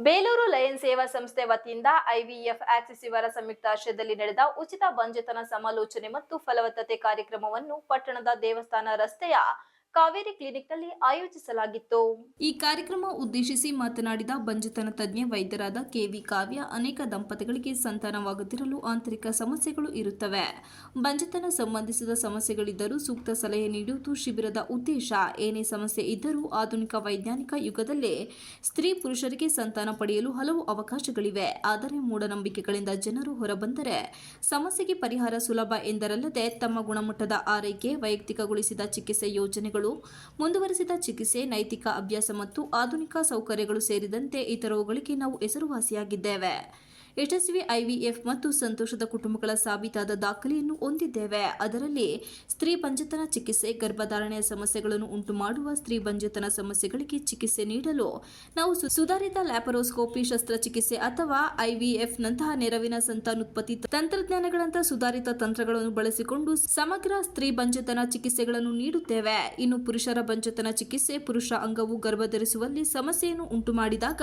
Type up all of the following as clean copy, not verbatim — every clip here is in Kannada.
ಬೇಲೂರು ಲಯನ್ ಸೇವಾ ಸಂಸ್ಥೆ ವತಿಯಿಂದ ಐವಿಎಫ್ ಆಕ್ಸಿಸ್ ಇವರ ಸಂಯುಕ್ತ ಆಶ್ರಯದಲ್ಲಿ ನಡೆದ ಉಚಿತ ಬಂಜೆತನ ಸಮಾಲೋಚನೆ ಮತ್ತು ಫಲವತ್ತತೆ ಕಾರ್ಯಕ್ರಮವನ್ನು ಪಟ್ಟಣದ ದೇವಸ್ಥಾನ ರಸ್ತೆಯ ಕಾವೇರಿ ಕ್ಲಿನಿಕ್ನಲ್ಲಿ ಆಯೋಜಿಸಲಾಗಿತ್ತು. ಈ ಕಾರ್ಯಕ್ರಮ ಉದ್ದೇಶಿಸಿ ಮಾತನಾಡಿದ ಬಂಜೆತನ ತಜ್ಞ ವೈದ್ಯರಾದ ಕೆವಿ ಕಾವ್ಯ, ಅನೇಕ ದಂಪತಿಗಳಿಗೆ ಸಂತಾನವಾಗುತ್ತಿರಲು ಆಂತರಿಕ ಸಮಸ್ಯೆಗಳು ಇರುತ್ತವೆ. ಬಂಜೆತನ ಸಂಬಂಧಿಸಿದ ಸಮಸ್ಯೆಗಳಿದ್ದರೂ ಸೂಕ್ತ ಸಲಹೆ ನೀಡುವುದು ಶಿಬಿರದ ಉದ್ದೇಶ. ಏನೇ ಸಮಸ್ಯೆ ಇದ್ದರೂ ಆಧುನಿಕ ವೈಜ್ಞಾನಿಕ ಯುಗದಲ್ಲೇ ಸ್ತ್ರೀ ಪುರುಷರಿಗೆ ಸಂತಾನ ಪಡೆಯಲು ಹಲವು ಅವಕಾಶಗಳಿವೆ. ಆದರೆ ಮೂಢನಂಬಿಕೆಗಳಿಂದ ಜನರು ಹೊರಬಂದರೆ ಸಮಸ್ಯೆಗೆ ಪರಿಹಾರ ಸುಲಭ ಎಂದರಲ್ಲದೆ ತಮ್ಮ ಗುಣಮಟ್ಟದ ಆರೈಕೆ, ವೈಯಕ್ತಿಕಗೊಳಿಸಿದ ಚಿಕಿತ್ಸೆ ಯೋಜನೆಗಳು, ಮುಂದುವರೆಸಿದ ಚಿಕಿತ್ಸೆ, ನೈತಿಕ ಅಭ್ಯಾಸ ಮತ್ತು ಆಧುನಿಕ ಸೌಕರ್ಯಗಳು ಸೇರಿದಂತೆ ಇತರವುಗಳಿಗೆ ನಾವು ಹೆಸರುವಾಸಿಯಾಗಿದ್ದೇವೆ. ಯಶಸ್ವಿ ಐವಿಎಫ್ ಮತ್ತು ಸಂತೋಷದ ಕುಟುಂಬಗಳ ಸಾಬೀತಾದ ದಾಖಲೆಯನ್ನು ಹೊಂದಿದ್ದೇವೆ. ಅದರಲ್ಲಿ ಸ್ತ್ರೀ ಬಂಜೆತನ ಚಿಕಿತ್ಸೆ, ಗರ್ಭಧಾರಣೆಯ ಸಮಸ್ಯೆಗಳನ್ನು ಉಂಟುಮಾಡುವ ಸ್ತ್ರೀ ಬಂಜೆತನ ಸಮಸ್ಯೆಗಳಿಗೆ ಚಿಕಿತ್ಸೆ ನೀಡಲು ನಾವು ಸುಧಾರಿತ ಲ್ಯಾಪರೋಸ್ಕೋಪಿ ಶಸ್ತ್ರಚಿಕಿತ್ಸೆ ಅಥವಾ ಐವಿಎಫ್ನಂತಹ ನೆರವಿನ ಸಂತಾನೋತ್ಪತ್ತಿ ತಂತ್ರಜ್ಞಾನಗಳಂತಹ ಸುಧಾರಿತ ತಂತ್ರಗಳನ್ನು ಬಳಸಿಕೊಂಡು ಸಮಗ್ರ ಸ್ತ್ರೀ ಬಂಜೆತನ ಚಿಕಿತ್ಸೆಗಳನ್ನು ನೀಡುತ್ತೇವೆ. ಇನ್ನು ಪುರುಷರ ಬಂಜೆತನ ಚಿಕಿತ್ಸೆ, ಪುರುಷ ಅಂಗವು ಗರ್ಭಧರಿಸುವಲ್ಲಿ ಸಮಸ್ಯೆಯನ್ನು ಉಂಟುಮಾಡಿದಾಗ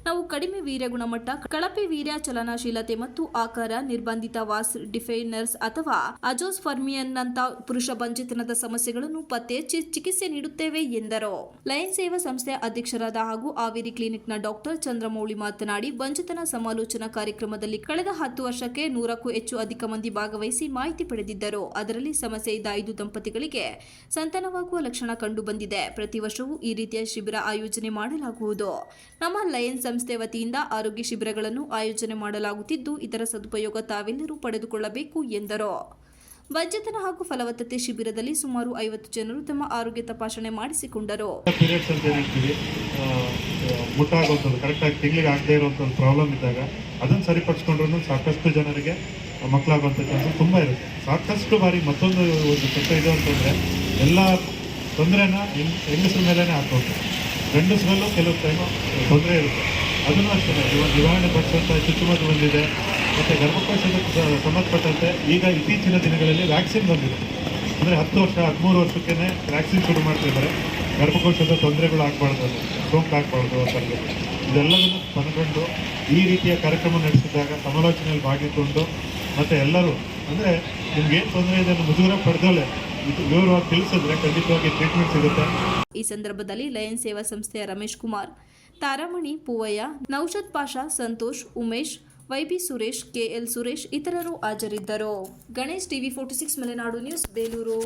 ನಾವು ಕಡಿಮೆ ವೀರ್ಯ ಗುಣಮಟ್ಟ, ಕಳಪೆ ವೀರ್ಯ ಚಲನಶೀಲತೆ ಮತ್ತು ಆಕಾರ, ನಿರ್ಬಂಧಿತ ವಾಸ್ ಡಿಫೈನರ್ಸ್ ಅಥವಾ ಅಜೋಸ್ಪರ್ಮಿಯನ್ನಂತ ಪುರುಷ ಬಂಜೆತನದ ಸಮಸ್ಯೆಗಳನ್ನು ಪತ್ತೆ ಹಚ್ಚಿ ಚಿಕಿತ್ಸೆ ನೀಡುತ್ತೇವೆ ಎಂದರು. ಲಯನ್ ಸೇವಾ ಸಂಸ್ಥೆಯ ಅಧ್ಯಕ್ಷರಾದ ಹಾಗೂ ಹಾವೇರಿ ಕ್ಲಿನಿಕ್ನ ಡಾಕ್ಟರ್ ಚಂದ್ರಮೌಳಿ ಮಾತನಾಡಿ, ಬಂಜೆತನ ಸಮಾಲೋಚನಾ ಕಾರ್ಯಕ್ರಮದಲ್ಲಿ ಕಳೆದ 10 ವರ್ಷಕ್ಕೆ 100ಕ್ಕೂ ಹೆಚ್ಚು ಅಧಿಕ ಮಂದಿ ಭಾಗವಹಿಸಿ ಮಾಹಿತಿ ಪಡೆದಿದ್ದರು. ಅದರಲ್ಲಿ ಸಮಸ್ಯೆ ಇದ್ದ 5 ದಂಪತಿಗಳಿಗೆ ಸಂತಾನವಾಗುವ ಲಕ್ಷಣ ಕಂಡು ಬಂದಿದೆ. ಪ್ರತಿ ವರ್ಷವೂ ಈ ರೀತಿಯ ಶಿಬಿರ ಆಯೋಜನೆ ಮಾಡಲಾಗುವುದು. ನಮ್ಮ ಲಯನ್ ಸಂಸ್ಥೆ ವತಿಯಿಂದ ಆರೋಗ್ಯ ಶಿಬಿರಗಳನ್ನು ಆಯೋಜನೆ ಮಾಡಲಾಗುತ್ತಿದ್ದು, ಇದರ ಸದುಪಯೋಗ ತಾವೆಲ್ಲರೂ ಪಡೆದುಕೊಳ್ಳಬೇಕು ಎಂದರು. ಬಂಜೆತನ ಹಾಗೂ ಫಲವತ್ತತೆ ಶಿಬಿರದಲ್ಲಿ ಸುಮಾರು 50 ಜನರು ತಮ್ಮ ಆರೋಗ್ಯ ತಪಾಸಣೆ ಮಾಡಿಸಿಕೊಂಡರು. ಕರೆಕ್ಟಾಗಿ ತಿಂಗಳಿಗೆ ಆಗದೆ ಇರುವಂಥ ಪ್ರಾಬ್ಲಮ್ ಇದ್ದಾಗ ಅದನ್ನು ಸರಿಪಡಿಸ್ಕೊಂಡ್ರೂ ಸಾಕಷ್ಟು ಜನರಿಗೆ ಮಕ್ಕಳಾಗುವಂಥ ಚಾನ್ಸಸ್ ತುಂಬ ಇರುತ್ತೆ. ಸಾಕಷ್ಟು ಬಾರಿ ಮತ್ತೊಂದು ಕೆಲಸ ಇದೆ ಅಂತಂದರೆ ಎಲ್ಲ ತೊಂದರೆನ ಹೆಂಗಸ್ರ ಮೇಲೇ ಹಾಕೋದು. ಗಂಡಸರಲ್ಲೂ ಕೆಲವು ಟೈಮು ತೊಂದರೆ ಇರುತ್ತೆ. ಅದನ್ನು ಅಷ್ಟೇ ನಿವಾರಣೆ ಪಡಿಸುವಂಥ ಚುಚ್ಚುಮದ್ದು ಬಂದಿದೆ. ಮತ್ತು ಗರ್ಭಕೋಶಕ್ಕೆ ಸಂಬಂಧಪಟ್ಟಂತೆ ಈಗ ಇತ್ತೀಚಿನ ದಿನಗಳಲ್ಲಿ ವ್ಯಾಕ್ಸಿನ್ ಬಂದಿದೆ. ಅಂದರೆ 10 ವರ್ಷ 13 ವರ್ಷಕ್ಕೇ ವ್ಯಾಕ್ಸಿನ್ ಶುರು ಮಾಡ್ತಿದ್ದಾರೆ. ಗರ್ಭಕೋಶದ ತೊಂದರೆಗಳು ಆಗಬಾರ್ದು, ಸೋಂಕು ಆಗಬಾರ್ದು ಅಂತ ಇದೆಲ್ಲದನ್ನು ಮನಗಂಡು ಈ ರೀತಿಯ ಕಾರ್ಯಕ್ರಮ ನಡೆಸಿದಾಗ ಸಮಾಲೋಚನೆಯಲ್ಲಿ ಭಾಗಿಕೊಂಡು ಮತ್ತು ಎಲ್ಲರೂ ಅಂದರೆ ನಿಮ್ಗೇನು ತೊಂದರೆ ಇದೆ ಅನ್ನೋ ಮುಜುಗರ ಪಡೆದಲ್ಲೇ ವಿವರವಾಗಿ ತಿಳಿಸಿದ್ರೆ ಖಂಡಿತವಾಗಿ ಟ್ರೀಟ್ಮೆಂಟ್ ಸಿಗುತ್ತೆ. ಈ ಸಂದರ್ಭದಲ್ಲಿ ಲಯನ್ ಸೇವಾ ಸಂಸ್ಥೆಯ ರಮೇಶ್ ಕುಮಾರ್, ತಾರಾಮಣಿ, ಪೂವಯ್ಯ, ನೌಷದ್ ಪಾಷಾ, ಸಂತೋಷ್, ಉಮೇಶ್, ವೈಬಿ ಸುರೇಶ್, ಕೆಎಲ್ ಸುರೇಶ್ ಇತರರು ಹಾಜರಿದ್ದರು. Ganesh, TV 46 Malenadu news, Belur.